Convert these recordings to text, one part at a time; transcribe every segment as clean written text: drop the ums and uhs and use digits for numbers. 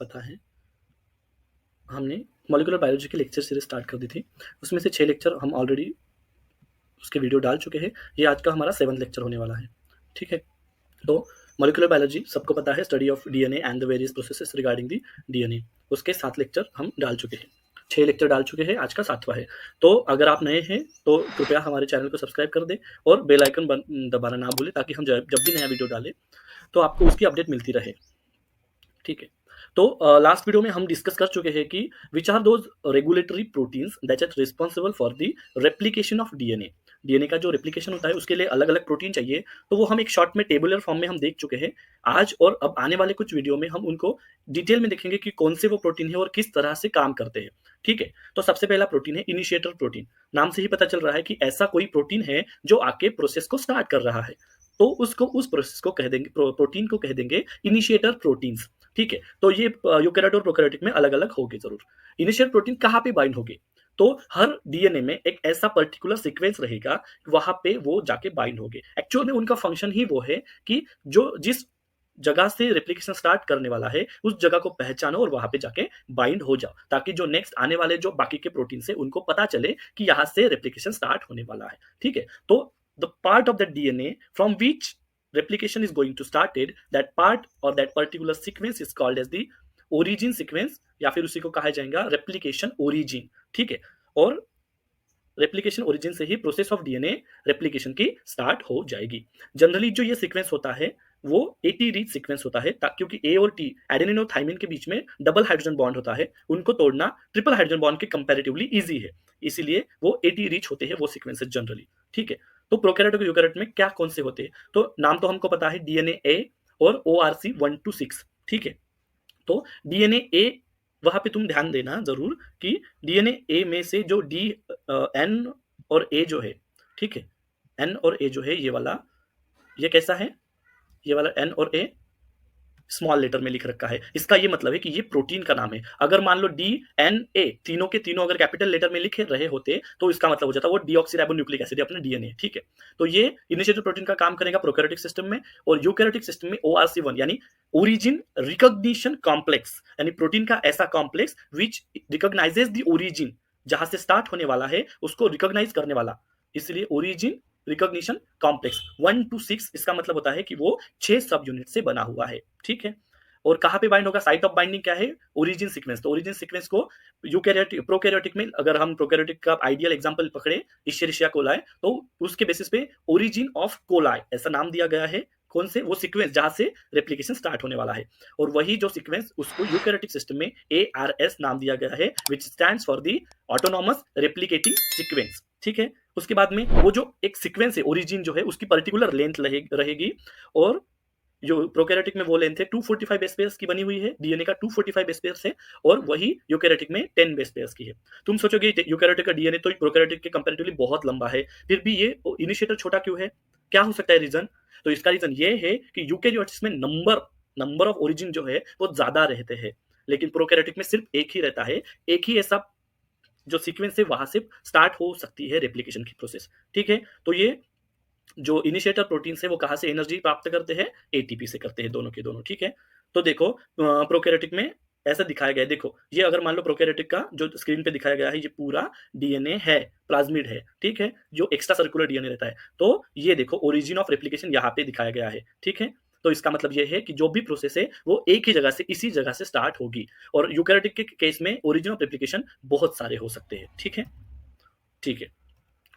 पता है, हमने मॉलिक्यूलर बायोलॉजी की लेक्चर सीरीज स्टार्ट कर दी थी। उसमें से 6 लेक्चर हम ऑलरेडी उसके वीडियो डाल चुके हैं। ये आज का हमारा 7वां लेक्चर होने वाला है। ठीक है, तो मॉलिक्यूलर बायोलॉजी सबको पता है, study of DNA and the various processes regarding the DNA. उसके 7 लेक्चर हम डाल चुके हैं, 6 लेक्चर डाल चुके हैं, आज का 7वां है। तो अगर आप नए हैं तो कृपया हमारे चैनल को सब्सक्राइब कर दें और बेल आइकन दबाना ना भूलें, ताकि हम जब भी नया वीडियो डालें तो आपको उसकी अपडेट मिलती रहे। ठीक है, तो लास्ट वीडियो में हम डिस्कस कर चुके हैं कि which are those regulatory proteins that are responsible for the replication of DNA. DNA का जो रेप्लिकेशन होता है उसके लिए अलग अलग प्रोटीन चाहिए, तो वो हम एक शॉर्ट में टेबुलर फॉर्म में हम देख चुके हैं। आज और अब आने वाले कुछ वीडियो में हम उनको डिटेल में देखेंगे कि कौन से वो प्रोटीन है और किस तरह से काम करते हैं। ठीक है, तो सबसे पहला प्रोटीन है इनिशिएटर प्रोटीन। नाम से ही पता चल रहा है कि ऐसा कोई प्रोटीन है जो आके प्रोसेस को स्टार्ट कर रहा है, तो उसको उस प्रोसेस को कह देंगे, प्रोटीन को कह देंगे इनिशिएटर प्रोटीन्स। ठीक है, तो ये यूकेरियोट और प्रोकैरियोटिक में अलग अलग होंगे जरूर। इनिशियल प्रोटीन कहाँ पे बाइंड होंगे, तो हर डीएनए में एक ऐसा पर्टिकुलर सीक्वेंस रहेगा, वहां पे वो जाके बाइंड होंगे। एक्चुअल में उनका फंक्शन ही वो है कि जो जिस जगह से रेप्लिकेशन स्टार्ट करने वाला है उस जगह को पहचानो और वहां पे जाके बाइंड हो जाओ, ताकि जो नेक्स्ट आने वाले जो बाकी के प्रोटीन से उनको पता चले कि यहाँ से रेप्लिकेशन स्टार्ट होने वाला है। ठीक है, तो the part of the DNA from which replication is going to started, that part or that particular sequence is called as the origin sequence, या फिर उसी को कहा जाएगा रेप्लिकेशन ओरिजिन। ठीक है, और रेप्लिकेशन ओरिजिन से ही प्रोसेस ऑफ डीएनए रेप्लिकेशन की स्टार्ट हो जाएगी। जनरली जो ये सीक्वेंस होता है वो एटी रिच सीक्वेंस होता है, क्योंकि ए और टी एडेनिन और थाइमिन के बीच में डबल हाइड्रोजन बॉन्ड होता है, उनको तोड़ना ट्रिपल हाइड्रोजन बॉन्ड के कंपैरेटिवली इजी है, इसीलिए वो एटी रिच होते हैं वो सीक्वेंसेस जनरली। ठीक है, तो प्रोकैरियोट और यूकेरियोट में क्या कौन से होते हैं, तो नाम तो हमको पता है, डीएनए ए और ORC 1 to 6। ठीक है, तो डीएनए ए, वहां पे तुम ध्यान देना जरूर कि डीएनए ए में से जो एन और ए जो है, ठीक है, एन और ए जो है ये वाला, ये कैसा है, ये वाला एन और ए स्मॉल लेटर में लिख रखा है। इसका ये मतलब है कि ये प्रोटीन का नाम है। अगर मान लो DNA तीनों के तीनों अगर कैपिटल लेटर में लिखे रहे होते तो इसका मतलब हो जाता वो डीऑक्सीराइबोन्यूक्लिक एसिड अपने डीएनए। ठीक है, तो ये इनिशिएटर प्रोटीन का काम करेगा प्रोकैरियोटिक सिस्टम में, और यूकैरियोटिक सिस्टम में ORC1 यानी ओरिजिन रिकॉग्निशन कॉम्प्लेक्स, यानी प्रोटीन का ऐसा complex which recognises the origin, जहां से स्टार्ट होने वाला है उसको रिकॉग्नाइज करने वाला, इसलिए ओरिजिन रिकॉग्निशन कॉम्प्लेक्स 1 to 6। इसका मतलब होता है कि वो 6 सब यूनिट से बना हुआ है। ठीक है, और कहां पे बाइंड होगा, साइट ऑफ बाइंडिंग क्या है, ओरिजिन सीक्वेंस। तो ओरिजिन सीक्वेंस को यूकैरियोटिक प्रोकैरियोटिक में, अगर हम प्रोकैरियोटिक का आइडियल एग्जांपल पकड़े इश्चेरिशिया कोलाई, तो उसके बेसिस पे ओरिजिन ऑफ कोलाई ऐसा नाम दिया गया है। कौन से, वो सीक्वेंस जहां से रेप्लिकेशन स्टार्ट होने वाला है, और वही जो सीक्वेंस उसको यूकैरियोटिक सिस्टम में ARS नाम दिया गया है, विच stands for the autonomous replicating sequence. ठीक है, उसके बाद में वो जो एक सीक्वेंस है ओरिजिन जो है उसकी पर्टिकुलर लेंथ रहेगी, और जो प्रोकैरियोटिक में वो लेंथ है 245 बेस पेयर्स की बनी हुई है, डीएनए का 245 बेस पेयर्स है, और वही यूकैरियोटिक में 10 बेस पेयर्स की है। तुम सोचोगे यूकैरियोटिक का डीएनए तो प्रोकैरियोटिक के कंपैरेटिवली बहुत लंबा है, फिर भी ये इनिशिएटर छोटा क्यों है, क्या हो सकता है रीजन, तो इसका रीजन ये है कि यूकैरियोट्स में नंबर ऑफ ओरिजिन जो है वो ज्यादा रहते हैं, लेकिन प्रोकैरियोटिक में सिर्फ एक ही रहता है। एक ही ऐसा जो सीक्वेंस है वहां से स्टार्ट हो सकती है रेप्लिकेशन की प्रोसेस। ठीक है, तो ये जो इनिशिएटर प्रोटीन है वो कहां से एनर्जी प्राप्त करते हैं, एटीपी से करते हैं, दोनों के दोनों। ठीक है, तो देखो प्रोकैरियोटिक में ऐसा दिखाया गया है, देखो ये अगर मान लो प्रोकैरियोटिक का जो स्क्रीन पे दिखाया गया है ये पूरा डीएनए है, प्लाज्मिड है। ठीक है, जो एक्स्ट्रा सर्कुलर डीएनए रहता है, तो ये देखो ओरिजिन ऑफ रेप्लिकेशन यहाँ पे दिखाया गया है। ठीक है, तो इसका मतलब ये है कि जो भी प्रोसेस है वो एक ही जगह से, इसी जगह से स्टार्ट होगी, और यूकैरियोटिक के केस में ओरिजिन ऑफ रेप्लिकेशन बहुत सारे हो सकते हैं। ठीक है, ठीक है,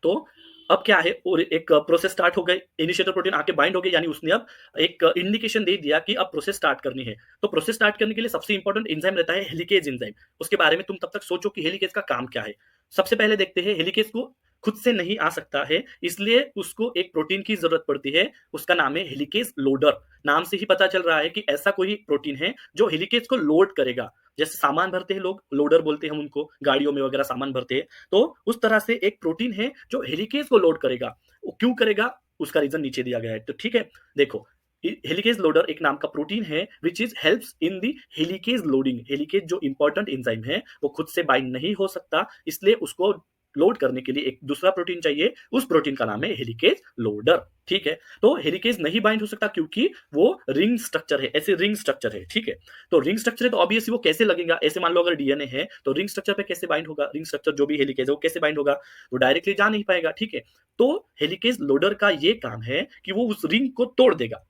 तो अब क्या है, और एक प्रोसेस स्टार्ट हो गई, इनिशिएटर प्रोटीन आके बाइंड हो गई, यानी उसने अब एक इंडिकेशन दे दिया कि अब प्रोसेस स्टार्ट करनी है। तो प्रोसेस स्टार्ट करने के लिए सबसे इंपॉर्टेंट एंजाइम रहता है हेलिकेज एंजाइम। उसके बारे में तुम तब तक सोचो कि हेलिकेज का काम क्या है। सबसे पहले देखते हैं, हेलिकेज को खुद से नहीं आ सकता है, इसलिए उसको एक प्रोटीन की जरूरत पड़ती है, उसका नाम है हेलिकेज लोडर। नाम से ही पता चल रहा है कि ऐसा कोई प्रोटीन है जो हेलिकेज को लोड करेगा। जैसे सामान भरते हैं लोग, लोडर बोलते हैं हम उनको, गाड़ियों में वगैरह सामान भरते हैं, तो उस तरह से एक प्रोटीन है जो हेलिकेज को लोड करेगा। वो क्यों करेगा, उसका रीजन नीचे दिया गया है। तो ठीक है, देखो हेलिकेज लोडर एक नाम का प्रोटीन है which is helps in the helicase loading. Helicase जो इंपॉर्टेंट एंजाइम है वो खुद से बाइंड नहीं हो सकता, इसलिए उसको लोड करने के लिए एक दूसरा प्रोटीन चाहिए, उस प्रोटीन का नाम है हेलिकेज लोडर। ठीक है, तो हेलिकेज नहीं बाइंड हो सकता क्योंकि वो रिंग स्ट्रक्चर है, ऐसे रिंग स्ट्रक्चर है। ठीक है, तो रिंग स्ट्रक्चर है तो ऑब्वियसली वो कैसे लगेगा, ऐसे मान लो अगर डीएनए है तो रिंग स्ट्रक्चर पे कैसे बाइंड होगा, रिंग स्ट्रक्चर जो भी हेलिकेज है वो कैसे बाइंड होगा, वो डायरेक्टली जा नहीं पाएगा। ठीक है, तो हेलिकेज लोडर का ये काम है कि वो उस रिंग को तोड़ देगा,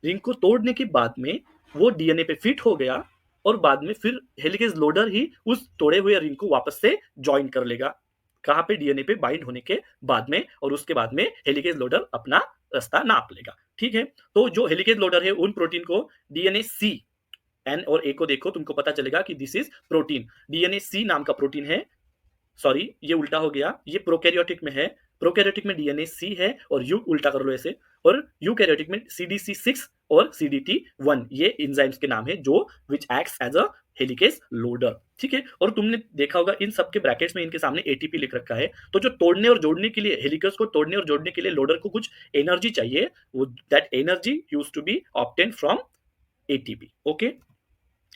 रिंग को तोड़ने के बाद में वो डीएनए पे फिट हो गया और बाद में फिर हेलिकेज लोडर ही उस तोड़े हुए रिंग को वापस से ज्वाइन कर लेगा, कहां पे, डीएनए पे बाइंड होने के बाद में, और उसके बाद में हेलिकेज लोडर अपना रास्ता नाप लेगा। ठीक है, तो जो हेलिकेज लोडर है उन प्रोटीन को डीएनए सी, एन और ए को देखो तुमको पता चलेगा कि दिस इज प्रोटीन, डीएनए सी नाम का प्रोटीन है। सॉरी ये उल्टा हो गया, ये प्रोकैरियोटिक में है, प्रोकैरियोटिक में डीएनए सी है और यू उल्टा कर लो ऐसे, और यूकैरियोटिक में सीडीसी 6 और सीडीटी 1 ये एंजाइम्स के नाम है जो which acts as a helicase loader. ठीक है, और तुमने देखा होगा इन सबके ब्रैकेट्स में इनके सामने एटीपी लिख रखा है, तो जो तोड़ने और जोड़ने के लिए, हेलिकेज को तोड़ने और जोड़ने के लिए लोडर को कुछ एनर्जी चाहिए, वो that energy used to be obtain from ATP. Okay,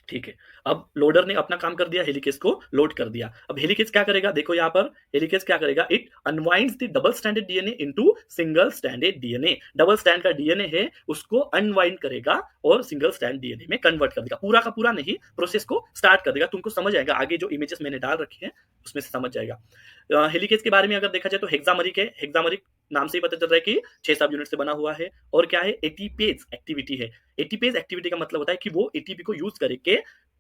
ठीक है, अब लोडर ने अपना काम कर दिया, हेलिकेज को लोड कर दिया। अब हेलिकेज क्या करेगा, देखो यहां पर हेलिकेज क्या करेगा, it unwinds the double stranded DNA into single stranded DNA, double strand का डीएनए है उसको अनवाइंड करेगा और सिंगल स्ट्रैंड डीएनए में कन्वर्ट कर देगा, पूरा का पूरा नहीं, प्रोसेस को स्टार्ट कर देगा। तुमको समझ आएगा आगे जो इमेजेस मैंने डाल रखी है उसमें से समझ जाएगा। हेलिकेज के बारे में अगर देखा जाए तो हेक्सामेरिक है, हेक्सामेरिक नाम से ही पता चल रहा है कि 6 सब यूनिट से बना हुआ है, और क्या है, एटीपेज एक्टिविटी है। एटीपेज एक्टिविटी का मतलब होता है कि वो एटीपी को यूज करके,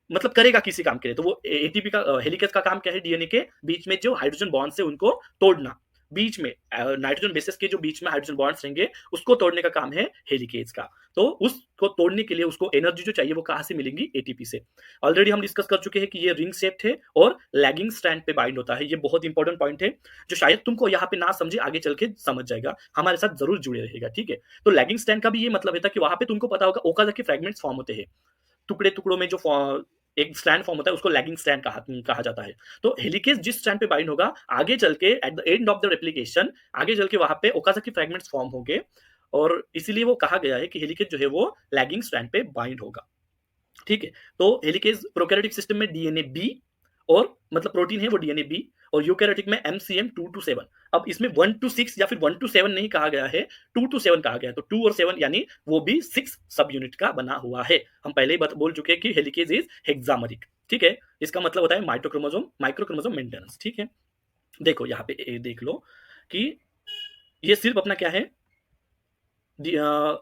मतलब करेगा किसी काम के लिए, तो वो एटीपी का, हेलिकेज का काम क्या है, डीएनए के बीच में जो हाइड्रोजन बॉन्ड्स है उनको तोड़ना, बीच में नाइट्रोजन बेसिस के जो बीच में हाइड्रोजन बॉन्ड्स रहेंगे उसको तोड़ने का काम है हेलिकेज का। तो उसको तोड़ने के लिए उसको एनर्जी जो चाहिए वो कहां से मिलेंगी, एटीपी से। ऑलरेडी हम डिस्कस कर चुके हैं कि ये रिंग शेप्ड है और लैगिंग स्ट्रैंड पे बाइंड होता है, ये बहुत इंपॉर्टेंट पॉइंट है जो शायद तुमको यहाँ पे ना समझे, आगे चल के समझ जाएगा, हमारे साथ जरूर जुड़े रहेगा। ठीक है, तो लैगिंग स्ट्रैंड का भी ये मतलब है कि वहां पे तुमको पता होगा ओकाजाकी फ्रैगमेंट्स फॉर्म होते हैं, टुकड़े टुकड़ों में जो एक स्ट्रैंड फॉर्म होता है उसको लैगिंग स्ट्रैंड कहा जाता है। तो हेलिकेज जिस स्ट्रैंड पे बाइंड होगा, आगे चल के at the end of the replication, आगे चल के वहां पे ओकाजाकी फ्रैगमेंट्स फॉर्म होंगे, और इसीलिए वो कहा गया है कि हेलिकेज जो है वो लैगिंग स्ट्रैंड पे बाइंड होगा। ठीक है, तो हेलिकेज प्रोकैरियोटिक सिस्टम में डीएनए बी, और मतलब प्रोटीन है वो डीएनए बी, और यूकैरियोटिक में एमसीएम 2 to 7। अब इसमें 1 to 6 या फिर 1 to 7 नहीं कहा गया है, 2 to 7 कहा गया है, तो 2 और 7 यानी वो भी 6 सब यूनिट का बना हुआ है। हम पहले ही बोल चुके हैं कि हेलिकेज इज हेक्सामेरिक। ठीक है, इसका मतलब होता है माइक्रोक्रोमोसोम मेंटेनेंस। ठीक है, देखो यहाँ पे देख लो कि ये सिर्फ अपना क्या है,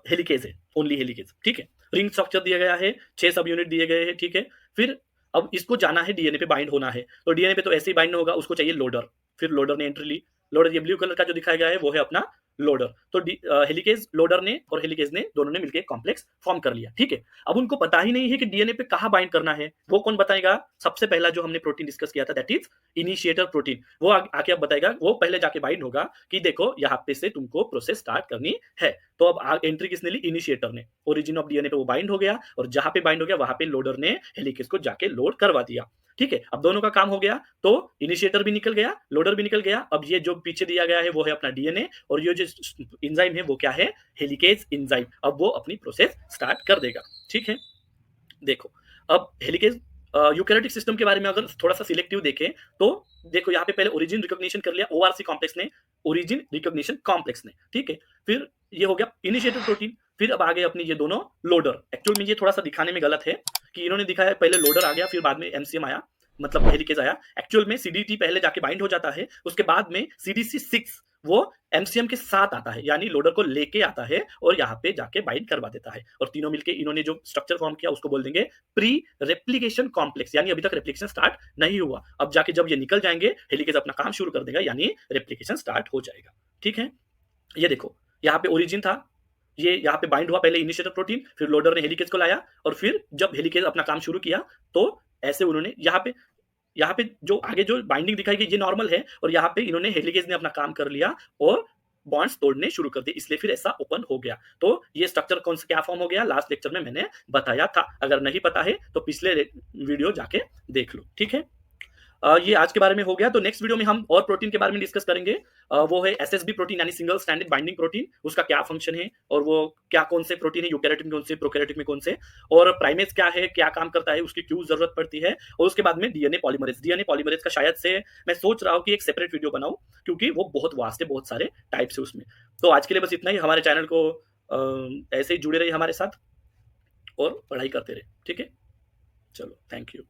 हेलिकेज है, ओनली हेलिकेज। ठीक है, रिंग स्ट्रक्चर दिया गया है, 6 सब यूनिट दिए गए हैं। ठीक है, फिर अब इसको जाना है, डीएनए पे बाइंड होना है, तो डीएनए पे तो ऐसे ही बाइंड होगा, उसको चाहिए लोडर, फिर लोडर ने एंट्री ली, लोडर ये ब्लू कलर का जो दिखाया गया है वो है अपना लोडर। तो हेलिकेज लोडर ने और हेलिकेज ने दोनों ने मिलकर एक कॉम्प्लेक्स फॉर्म कर लिया। ठीक है, अब उनको पता ही नहीं है कि डीएनए पे कहां बाइंड करना है, वो कौन बताएगा, सबसे पहला जो हमने प्रोटीन डिस्कस किया था दैट इज इनिशिएटर प्रोटीन, वो आके अब बताएगा, वो पहले जाके बाइंड होगा कि देखो यहाँ पे से तुमको प्रोसेस स्टार्ट करनी है। तो अब एंट्री किसने ली, इनिशिएटर ने, ओरिजिन ऑफ डीएनए पे वो बाइंड हो गया, और जहां पे बाइंड हो गया वहां पे लोडर ने हेलिकेज को जाके लोड करवा दिया। ठीक है, अब दोनों का काम हो गया, तो इनिशिएटर भी निकल गया, लोडर भी निकल गया। अब ये जो पीछे दिया गया है वो है अपना डीएनए, और ये जो एंजाइम है वो क्या है, हेलिकेज एंजाइम, अब वो अपनी प्रोसेस स्टार्ट कर देगा। ठीक है, देखो अब हेलिकेज यूकैरियोटिक सिस्टम के बारे में अगर थोड़ा सा सिलेक्टिव देखें तो देखो यहाँ पे पहले ओरिजिन रिकॉग्निशन कर लिया ओआरसी कॉम्प्लेक्स ने, ओरिजिन रिकॉग्निशन कॉम्प्लेक्स ने। ठीक है, फिर ये हो गया इनिशिएटर प्रोटीन, फिर अब आ गए अपनी ये दोनों लोडर। एक्चुअल में ये थोड़ा सा दिखाने में गलत है कि इन्होंने दिखाया पहले लोडर आ गया फिर बाद में एमसीएम आया, मतलब हेलिकेज आया। एक्चुअल में सीडीटी पहले जाके बाइंड हो जाता है, उसके बाद में सीडीसी 6 वो एमसीएम के साथ आता है, यानी लोडर को लेके आता है और यहाँ पे जाके बाइंड करवा देता है, और तीनों मिलके इन्होंने जो स्ट्रक्चर फॉर्म किया उसको बोल देंगे प्री रेप्लिकेशन कॉम्प्लेक्स, यानी अभी तक रेप्लिकेशन स्टार्ट नहीं हुआ, अब जाके जब ये निकल जाएंगे हेलिकेज अपना काम शुरू कर देगा, यानी रेप्लिकेशन स्टार्ट हो जाएगा। ठीक है, ये देखो यहाँ पे ओरिजिन था, ये यहाँ पे बाइंड हुआ पहले इनिशिएटर प्रोटीन, फिर लोडर ने हेलिकेज को लाया, और फिर जब हेलिकेज अपना काम शुरू किया तो ऐसे उन्होंने यहाँ पे जो आगे जो बाइंडिंग दिखाई गई ये नॉर्मल है, और यहाँ पे इन्होंने हेलिकेज ने अपना काम कर लिया और बॉन्ड्स तोड़ने शुरू कर दिए, इसलिए फिर ऐसा ओपन हो गया। तो ये स्ट्रक्चर कौन सा क्या फॉर्म हो गया लास्ट लेक्चर में मैंने बताया था, अगर नहीं पता है तो पिछले वीडियो जाके देख लो। ठीक है, ये आज के बारे में हो गया। तो नेक्स्ट वीडियो में हम और प्रोटीन के बारे में डिस्कस करेंगे। वो है एसएसबी प्रोटीन यानी सिंगल स्ट्रैंडेड बाइंडिंग प्रोटीन, उसका क्या फंक्शन है और वो क्या कौन से प्रोटीन है, यूकेरियोटिक में कौन से, प्रोकैरियोटिक में कौन से, और प्राइमेज क्या है, क्या काम करता है, उसकी क्यों जरूरत पड़ती है, और उसके बाद में डीएनए पॉलीमरेज का शायद से मैं सोच रहा हूँ कि एक सेपरेट वीडियो बनाऊं, क्योंकि वो बहुत वास्ट है, बहुत सारे टाइप्स है उसमें। तो आज के लिए बस इतना ही। हमारे चैनल को ऐसे ही जुड़े रहिए हमारे साथ और पढ़ाई करते रहे, ठीक है। चलो, थैंक यू।